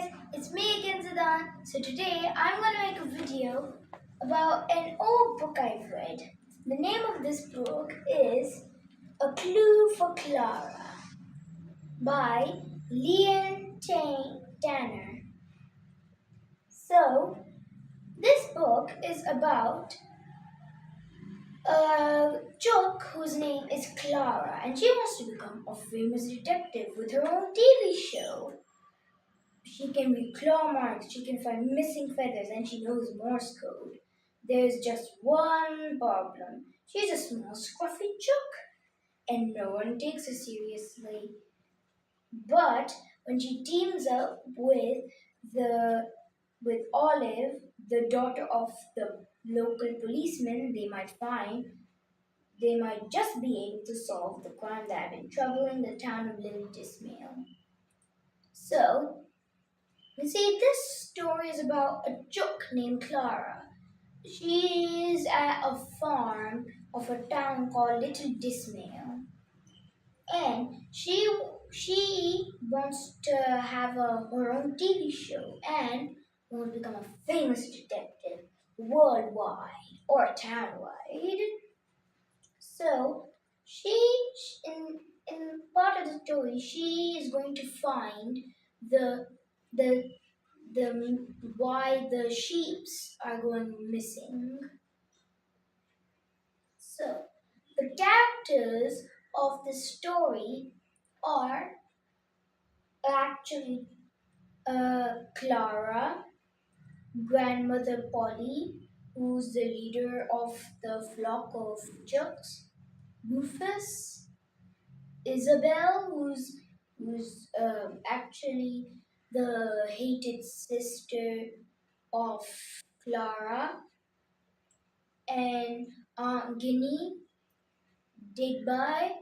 guys, it's me again, Zidan. So today I'm going to make a video about an old book I've read. The name of this book is A Clue for Clara by Lian Tanner. So this book is about a chook whose name is Clara, and she wants to become a famous detective with her own TV show. She can read claw marks, she can find missing feathers, and she knows Morse code. There's just one problem. She's a small, scruffy chook, and no one takes her seriously. But when she teams up with Olive, the daughter of the local policeman they might just be able to solve the crime that had been troubling the town of Little Dismal. So, you see, this story is about a chook named Clara. She's at a farm of a town called Little Dismal, and she wants to have her own TV show and wants to become a famous detective worldwide or townwide. So in part of the story, she is going to find the the why the sheeps are going missing. So the characters of the story are actually Clara, grandmother Polly, who's the leader of the flock of chooks, Rufus, Isabel, who's actually the hated sister of Clara, and Aunt Guinea, Digby,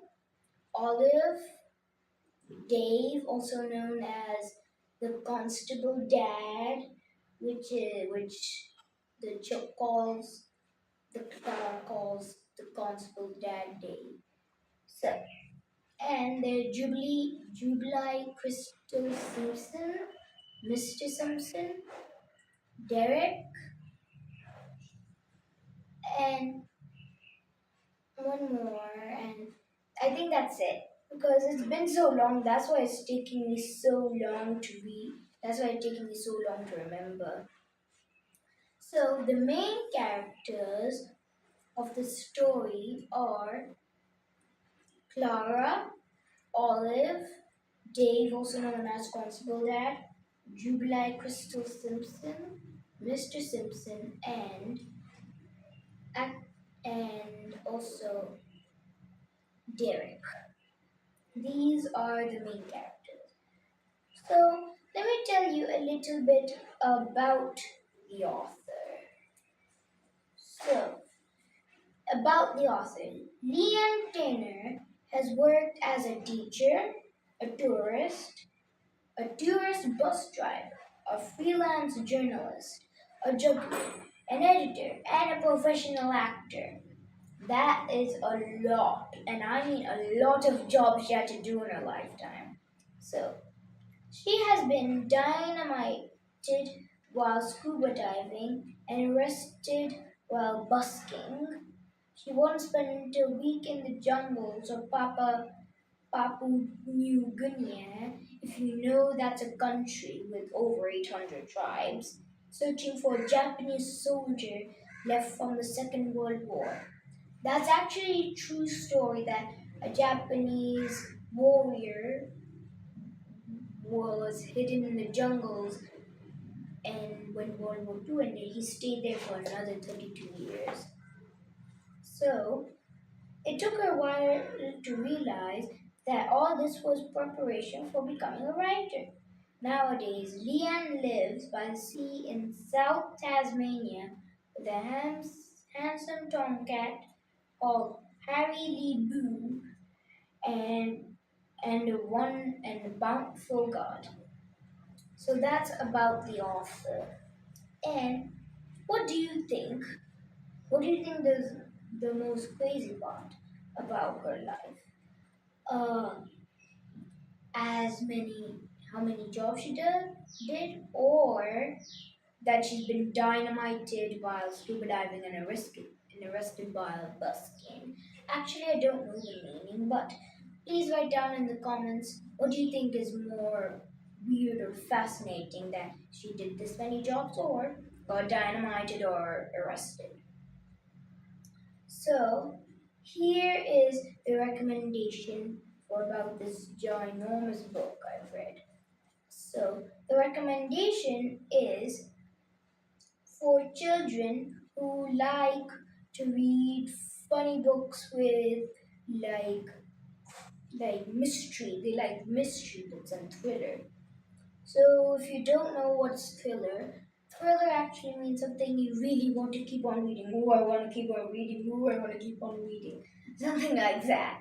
Olive, Dave, also known as the Constable Dad, which the Chook calls the Clara calls the Constable Dad Dave. So, and there's Jubilee, Crystal Simpson, Mr. Simpson, Derek, and one more, and I think that's it. Because it's been so long, that's why it's taking me so long to read. That's why it's taking me so long to remember. So the main characters of the story are Clara, Olive, Dave, also known as Constable Dad, Jubilee Crystal Simpson, Mr. Simpson, and also Derek. These are the main characters. So let me tell you a little bit about the author. So, about the author, Lian Tanner has worked as a teacher, a tourist bus driver, a freelance journalist, a juggler, an editor, and a professional actor. That is a lot, and I mean a lot of jobs she had to do in her lifetime. So, she has been dynamited while scuba diving and arrested while busking. She once spent a week in the jungles of Papua New Guinea, if you know that's a country with over 800 tribes, searching for a Japanese soldier left from the Second World War. That's actually a true story that a Japanese warrior was hidden in the jungles, and when World War II ended, he stayed there for another 32 years. So, it took her a while to realize that all this was preparation for becoming a writer. Nowadays, Lian lives by the sea in South Tasmania with a handsome tomcat called Harry Lee Boo and a bountiful God. So that's about the author. And what do you think? What do you think is the most crazy part about her life? Uh, as many how many jobs she did, or that she's been dynamited while scuba diving and arrested while busking. Actually, I don't know the meaning, but please write down in the comments what do you think is more weird or fascinating, that she did this many jobs or got dynamited or arrested. So, here is the recommendation for about this ginormous book I've read. So, the recommendation is for children who like to read funny books with like mystery. They like mystery books and thriller. So if you don't know what's thriller, thriller actually means something you really want to keep on reading. Oh, I want to keep on reading. Oh, I want to keep on reading. Something like that.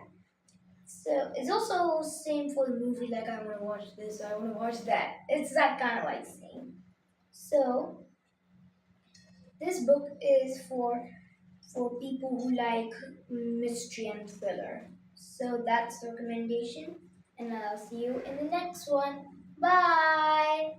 So it's also same for the movie. Like I want to watch this. I want to watch that. It's that kind of like thing. So this book is for people who like mystery and thriller. So that's the recommendation, and I'll see you in the next one. Bye!